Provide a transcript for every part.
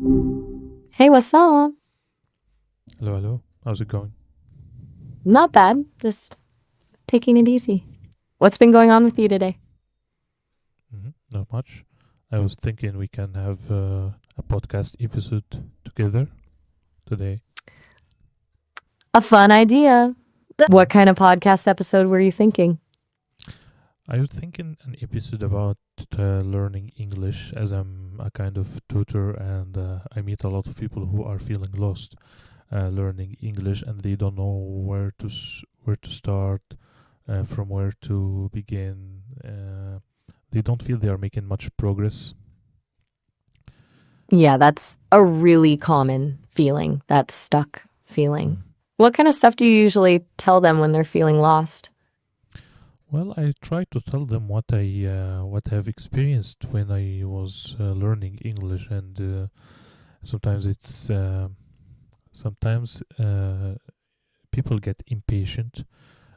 Hey, what's up? Hello, hello. How's it going? Not bad. Just taking it easy. What's been going on with you today? Not much. I was thinking we can have a podcast episode together today. A fun idea. What Mhm. kind of podcast episode were you thinking? I was thinking an episode about learning English, as I'm a kind of tutor and I meet a lot of people who are feeling lost learning English and they don't know where to start, from where to begin. They don't feel they are making much progress. Yeah, that's a really common feeling, that stuck feeling. Mm. What kind of stuff do you usually tell them when they're feeling lost? Well, I try to tell them what I've experienced when I was learning English, and sometimes it's sometimes people get impatient.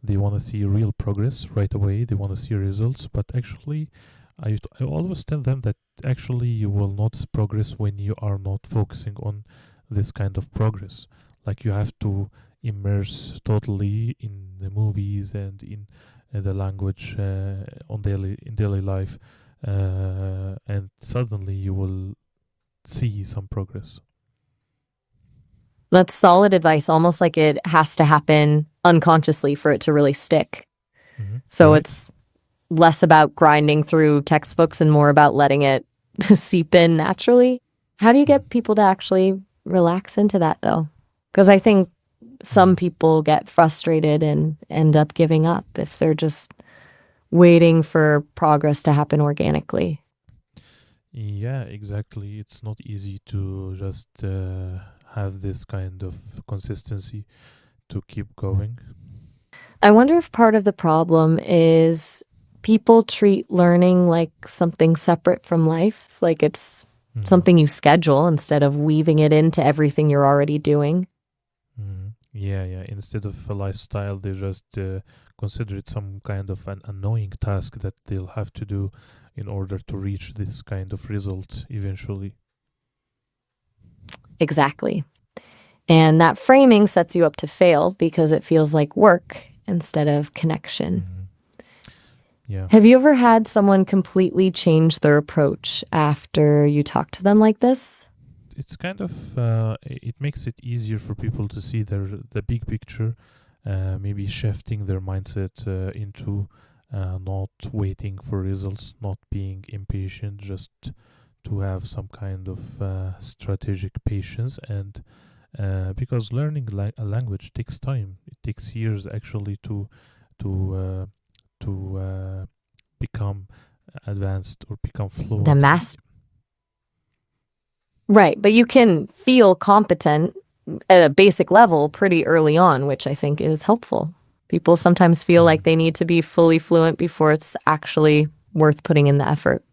They want to see real progress right away. They want to see results, but actually, I always tell them that actually you will not progress when you are not focusing on this kind of progress. Like you have to immerse totally in the movies and in the language on daily life, and suddenly you will see some progress. That's solid advice, almost like it has to happen unconsciously for it to really stick. So Right? it's less about grinding through textbooks and more about letting it seep in naturally. How do you Mhm. get people to actually relax into that though? Because I think some Mhm. people get frustrated and end up giving up if they're just waiting for progress to happen organically. Yeah, exactly. It's not easy to just have this kind of consistency to keep going. I wonder if part of the problem is people treat learning like something separate from life, like it's Hmm. something you schedule instead of weaving it into everything you're already doing. Hmm. Yeah, yeah. Instead of a lifestyle, they just consider it some kind of an annoying task that they'll have to do in order to reach this kind of result eventually. Exactly. And that framing sets you up to fail because it feels like work instead of connection. Hmm. Yeah. Have you ever had someone completely change their approach after you talk to them like this? It's kind of it makes it easier for people to see the big picture, maybe shifting their mindset into not waiting for results, not being impatient, just to have some kind of strategic patience. And because learning a language takes time, it takes years actually to become advanced or become The fluent. mass. Right. But you can feel competent at a basic level pretty early on, which I think is helpful. People sometimes feel like Mm. they need to be fully fluent before it's actually worth putting in the effort.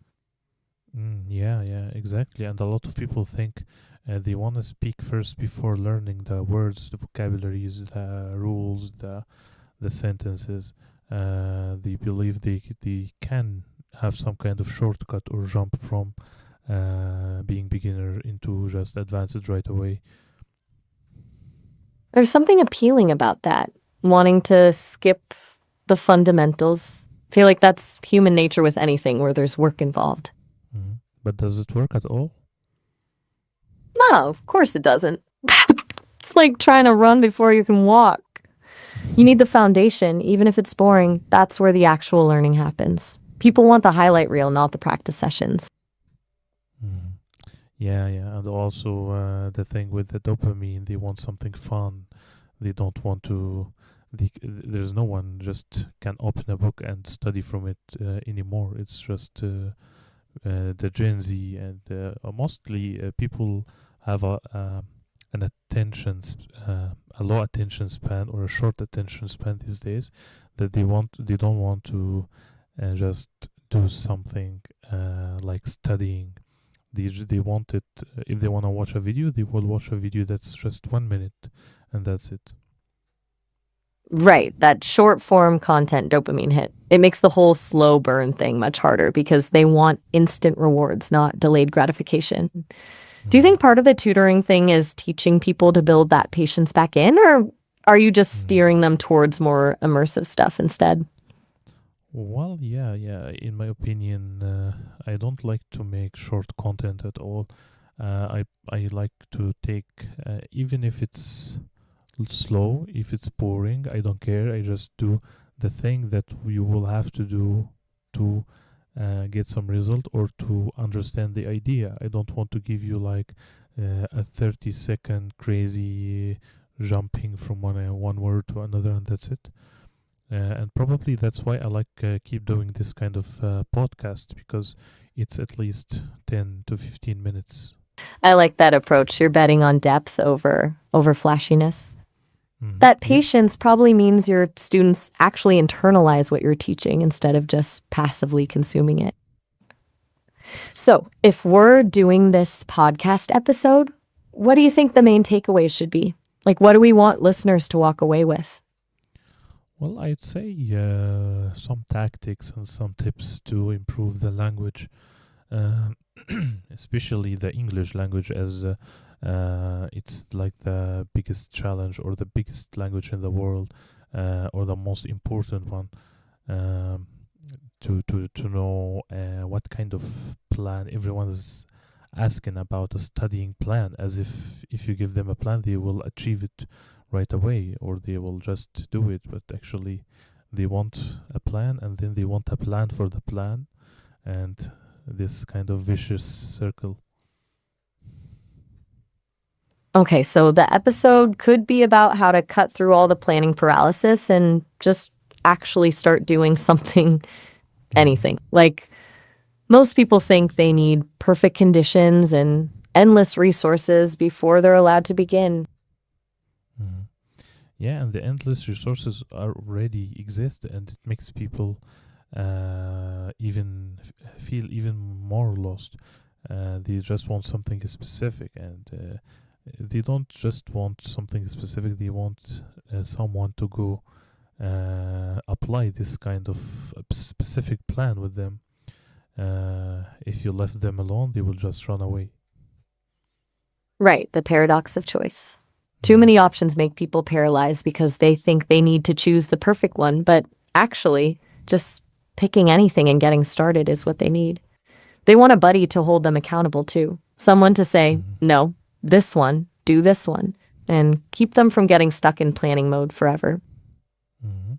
Yeah, yeah, exactly. And a lot of people think they want to speak first before learning the words, the vocabularies, the rules, the sentences. They believe they can have some kind of shortcut or jump from being beginner into just advanced right away. There's something appealing about that, wanting to skip the fundamentals. I feel like that's human nature with anything where there's work involved. Mhm. But does it work at all? No, of course it doesn't. It's like trying to run before you can walk. You need the foundation, even if it's boring. That's where the actual learning happens. People want the highlight reel, not the practice sessions. Mhm. Yeah, yeah, and also the thing with the dopamine, they want something fun. They don't want to. There's no one just can open a book and study from it anymore. It's just the Gen Z and mostly people have an a low attention span or a short attention span these days that they don't want to just do something like studying. They want it. If they want to watch a video, they will watch a video that's just 1 minute, and that's it. Right, that short form content dopamine hit. It makes the whole slow burn thing much harder because they want instant rewards, not delayed gratification. Do you Mhm. think part of the tutoring thing is teaching people to build that patience back in, or are you just Mhm. steering them towards more immersive stuff instead? Well, yeah, yeah. In my opinion, I don't like to make short content at all. I like to take, even if it's slow, if it's boring, I don't care. I just do the thing that you will have to do to get some result or to understand the idea. I don't want to give you like a 30-second crazy jumping from one word to another and that's it. And probably that's why I like keep doing this kind of podcast because it's at least 10 to 15 minutes. I like that approach. You're betting on depth over flashiness. That Yeah. patience probably means your students actually internalize what you're teaching instead of just passively consuming it. So, if we're doing this podcast episode, what do you think the main takeaways should be? Like, what do we want listeners to walk away with? Well, I'd say some tactics and some tips to improve the language, uh, especially the English language, as it's like the biggest challenge or the biggest language in the world, or the most important one. Um, to know what kind of plan everyone is asking about, a studying plan, as if you give them a plan they will achieve it right away or they will just do it, but actually they want a plan and then they want a plan for the plan, and this kind of vicious circle. Okay, so the episode could be about how to cut through all the planning paralysis and just actually start doing something, Mm-hmm. anything. Like, most people think they need perfect conditions and endless resources before they're allowed to begin. Mm-hmm. Yeah, and the endless resources are already exist, and it makes people even feel even more lost. They just want something specific, and they don't just want something specific. They want someone to go apply this kind of specific plan with them. If you left them alone, they will just run away. Right, the paradox of choice. Too Mm-hmm. many options make people paralyzed because they think they need to choose the perfect one, but actually, just picking anything and getting started is what they need. They want a buddy to hold them accountable too, someone to say, Mm-hmm. no, this one, do this one, and keep them from getting stuck in planning mode forever. Mm-hmm.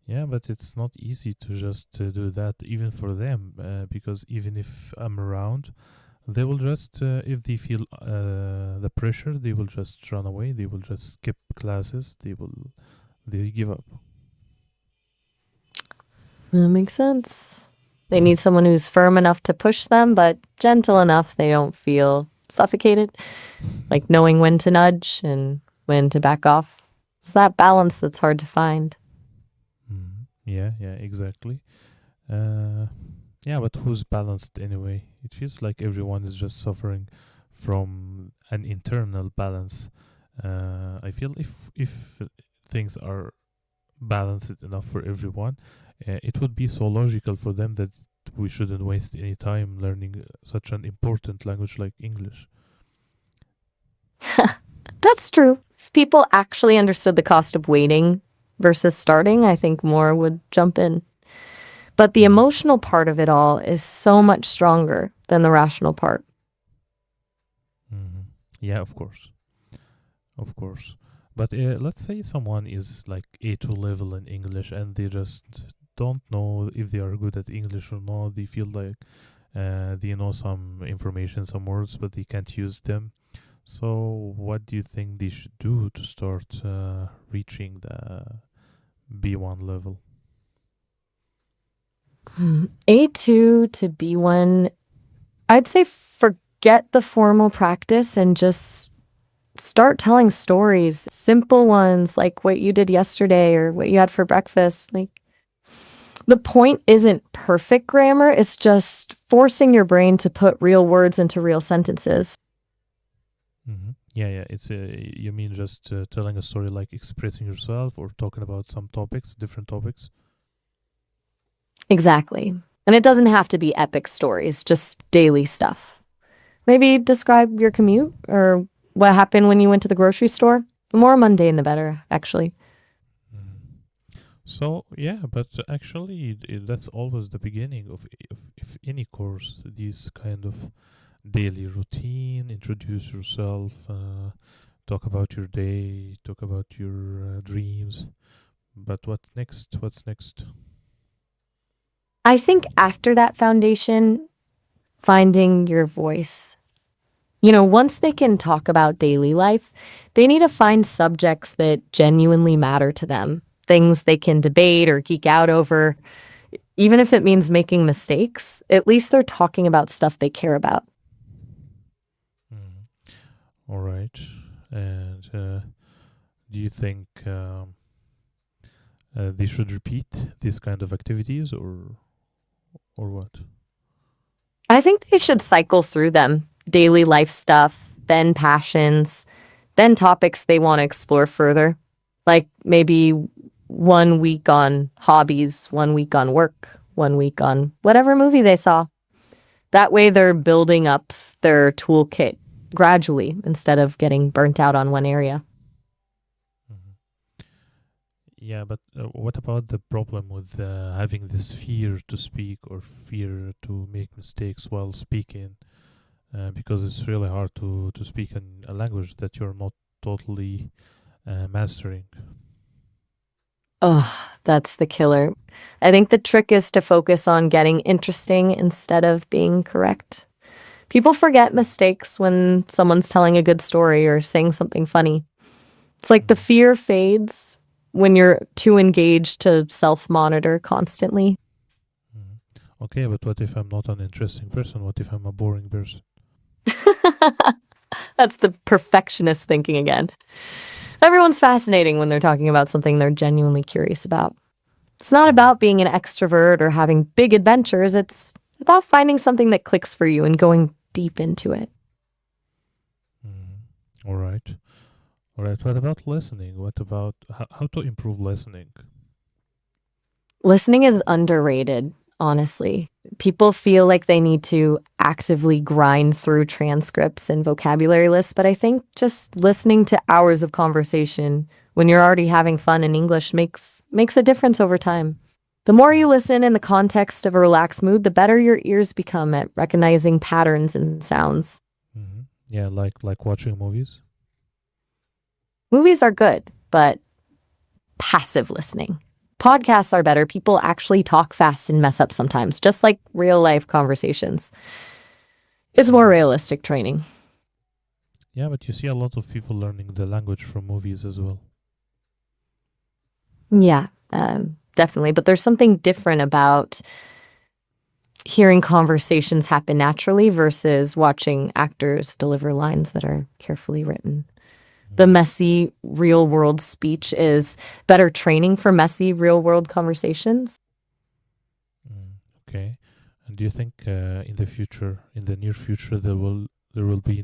Yeah, but it's not easy to just do that even for them, because even if I'm around, they will just, if they feel the pressure, they will just run away. They will just skip classes. They give up. That makes sense. They need someone who's firm enough to push them, but gentle enough they don't feel suffocated, like knowing when to nudge and when to back off. It's that balance that's hard to find. Yeah, yeah, exactly. Uh, yeah, but who's balanced anyway? It feels like everyone is just suffering from an internal balance. I feel if things are balanced enough for everyone, it would be so logical for them that we shouldn't waste any time learning such an important language like English. That's true. If people actually understood the cost of waiting versus starting, I think more would jump in. But the Mm. emotional part of it all is so much stronger than the rational part. Hmm. Yeah, of course. But let's say someone is like A2 level in English and they just don't know if they are good at English or not. They feel like they know some information, some words, but they can't use them. So, what do you think they should do to start reaching the B1 level? A2 to B1, I'd say forget the formal practice and just start telling stories, simple ones like what you did yesterday or what you had for breakfast. Like, the point isn't perfect grammar, it's just forcing your brain to put real words into real sentences. Yeah, yeah. It's you mean just telling a story, like expressing yourself or talking about some topics, different topics? Exactly. And it doesn't have to be epic stories, just daily stuff. Maybe describe your commute or what happened when you went to the grocery store. The more mundane, the better, actually. Mm. So yeah, but actually, that's always the beginning of any course. These kind of daily routine. Introduce yourself. Talk about your day. Talk about your dreams. But what next? What's next? I think after that foundation, finding your voice. Once they can talk about daily life, they need to find subjects that genuinely matter to them, things they can debate or geek out over. Even if it means making mistakes, at least they're talking about stuff they care about. Mm. All right. And do you think they should repeat these kind of activities, or what? I think they should cycle through them daily life stuff, then passions, then topics they want to explore further. Like maybe 1 week on hobbies, 1 week on work, 1 week on whatever movie they saw. That way they're building up their toolkit gradually instead of getting burnt out on one area. Mhm. Yeah, but what about the problem with having this fear to speak or fear to make mistakes while speaking? Because it's really hard to speak in a language that you're not totally mastering. Oh, that's the killer. I think the trick is to focus on getting interesting instead of being correct. People forget mistakes when someone's telling a good story or saying something funny. It's like the Mm. fear fades when you're too engaged to self monitor constantly. Mhm. Okay, but what if I'm not an interesting person? What if I'm a boring person? That's the perfectionist thinking again. Everyone's fascinating when they're talking about something they're genuinely curious about. It's not Mhm. about being an extrovert or having big adventures, it's about finding something that clicks for you and going deep into it. Mhm. All right. All right. What about listening? What about how to improve listening? Listening is underrated, honestly. People feel like they need to actively grind through transcripts and vocabulary lists, but I think just listening to hours of conversation when you're already having fun in English makes a difference over time. The more you listen in the context of a relaxed mood, the better your ears become at recognizing patterns and sounds. Mm-hmm. Yeah, like watching movies. Movies are good, but passive listening. Podcasts are better. People actually talk fast and mess up sometimes, just like real life conversations. It's more Mm. realistic training. Yeah, but you see a lot of people learning the language from movies as well. Yeah, definitely. But there's something different about hearing conversations happen naturally versus watching actors deliver lines that are carefully written. The Mm. messy real world speech is better training for messy real world conversations. Mm. Okay. And do you think in the future, in the near future, there will be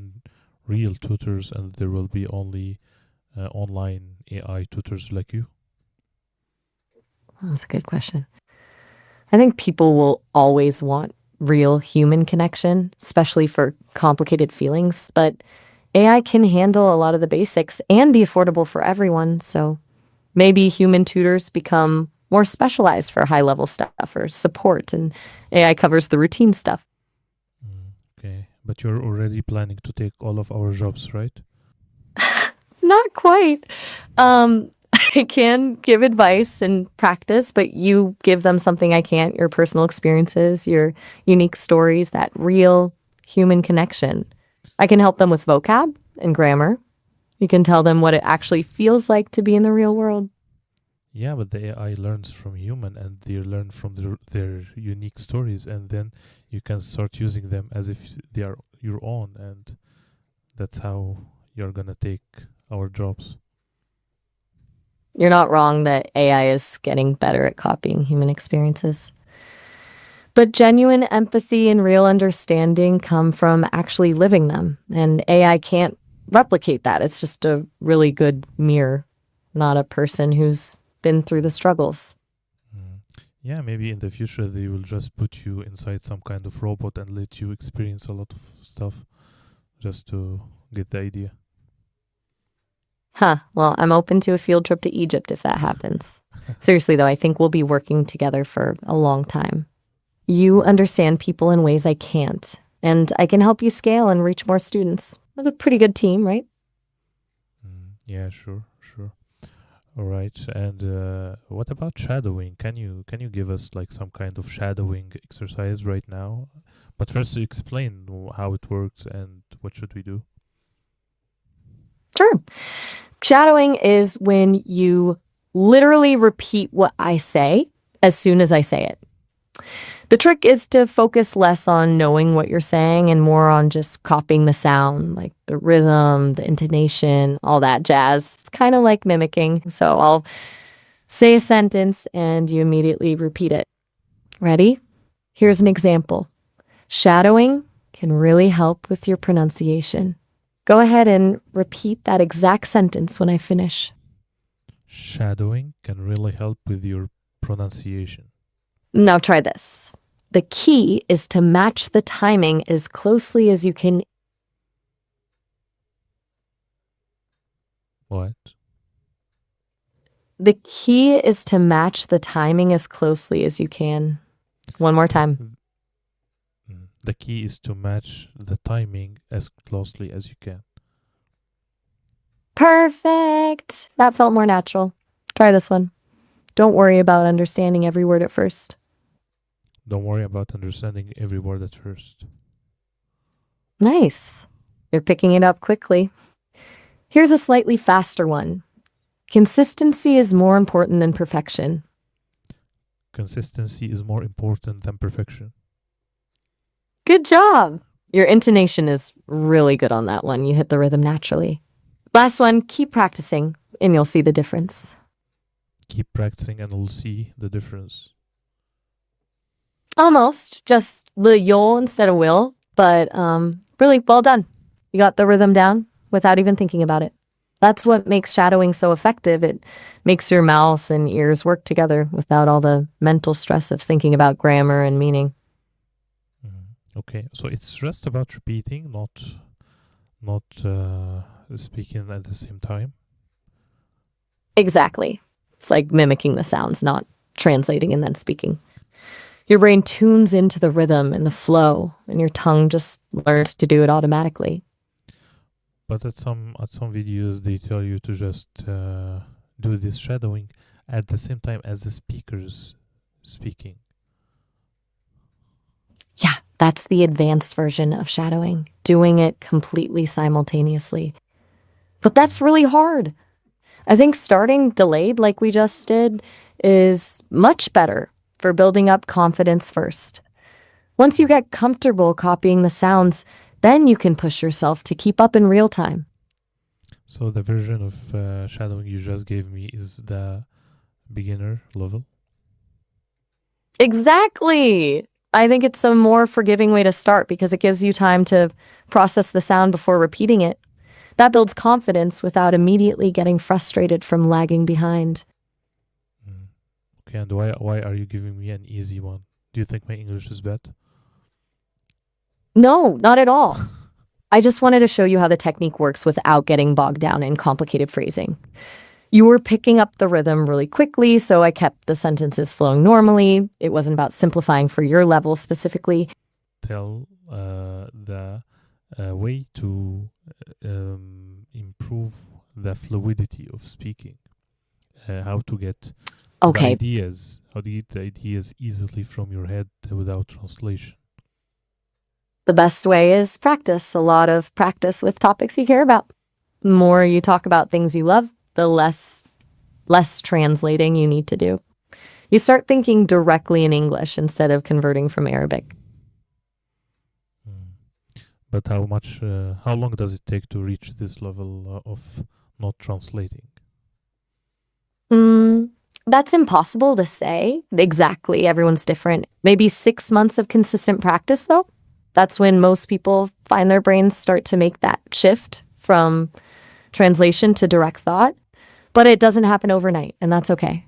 real tutors and there will be only online AI tutors like you? That's a good question. I think people will always want real human connection, especially for complicated feelings, but AI can handle a lot of the basics and be affordable for everyone. So maybe human tutors become more specialized for high level stuff or support, and AI covers the routine stuff. Mm. Okay. But you're already planning to take all of our jobs, right? Not quite. Um, I can give advice and practice, but you give them something I can't, your personal experiences, your unique stories, that real human connection. I can help them with vocab and grammar. You can tell them what it actually feels like to be in the real world. Yeah, but the AI learns from human and they learn from their unique stories, and then you can start using them as if they are your own, and that's how you're gonna take our jobs. You're not wrong that AI is getting better at copying human experiences. But genuine empathy and real understanding come from actually living them. And AI can't replicate that. It's just a really good mirror, not a person who's been through the struggles. Mm. Yeah, maybe in the future they will just put you inside some kind of robot and let you experience a lot of stuff. just to get the idea. Huh. Well, I'm open to a field trip to Egypt if that happens. Seriously, though, I think we'll be working together for a long time. You understand people in ways I can't, and I can help you scale and reach more students. We're a pretty good team, right? Yeah, sure, sure. All right. And what about shadowing? Can you give us like some kind of shadowing exercise right now? But first, explain how it works and what should we do. Sure. Shadowing is when you literally repeat what I say as soon as I say it. The trick is to focus less on knowing what you're saying and more on just copying the sound, like the rhythm, the intonation, all that jazz. It's kind of like mimicking. So I'll say a sentence and you immediately repeat it. Ready? Here's an example. Shadowing can really help with your pronunciation. Go ahead and repeat that exact sentence when I finish. Shadowing can really help with your pronunciation. Now try this. The key is to match the timing as closely as you can. What? The key is to match the timing as closely as you can. One more time. The key is to match the timing as closely as you can. Perfect. That felt more natural. Try this one. Don't worry about understanding every word at first. Don't worry about understanding every word at first. Nice. You're picking it up quickly. Here's a slightly faster one. Consistency is more important than perfection. Consistency is more important than perfection. Good job. Your intonation is really good on that one. You hit the rhythm naturally. Last one, keep practicing and you'll see the difference. Keep practicing and we'll see the difference. Almost, just the you'll instead of will, but really well done. You got the rhythm down without even thinking about it. That's what makes shadowing so effective. It makes your mouth and ears work together without all the mental stress of thinking about grammar and meaning. Okay, so it's just about repeating, not speaking at the same time. Exactly. It's like mimicking the sounds, not translating and then speaking. Your brain tunes into the rhythm and the flow, and your tongue just learns to do it automatically. But at some videos, they tell you to just do this shadowing at the same time as the speakers speaking. Yeah, that's the advanced version of shadowing, doing it completely simultaneously. But that's really hard. I think starting delayed like we just did is much better for building up confidence first. Once you get comfortable copying the sounds, then you can push yourself to keep up in real time. So the version of shadowing you just gave me is the beginner level? Exactly. I think it's a more forgiving way to start because it gives you time to process the sound before repeating it. That builds confidence without immediately getting frustrated from lagging behind. Okay, and why are you giving me an easy one? Do you think my English is bad? No, not at all. I just wanted to show you how the technique works without getting bogged down in complicated phrasing. You were picking up the rhythm really quickly, so I kept the sentences flowing normally. It wasn't about simplifying for your level specifically. Tell the way to improve the fluidity of speaking. How to get the Okay, ideas. How to get the ideas easily from your head without translation. the best way is practice. A lot of practice with topics you care about. The more you talk about things you love, the less translating you need to do. You start thinking directly in English instead of converting from Arabic. But how long does it take to reach this level of not translating? That's impossible to say exactly. Everyone's different. Maybe 6 months of consistent practice, though. That's when most people find their brains start to make that shift from translation to direct thought. But it doesn't happen overnight, and that's okay.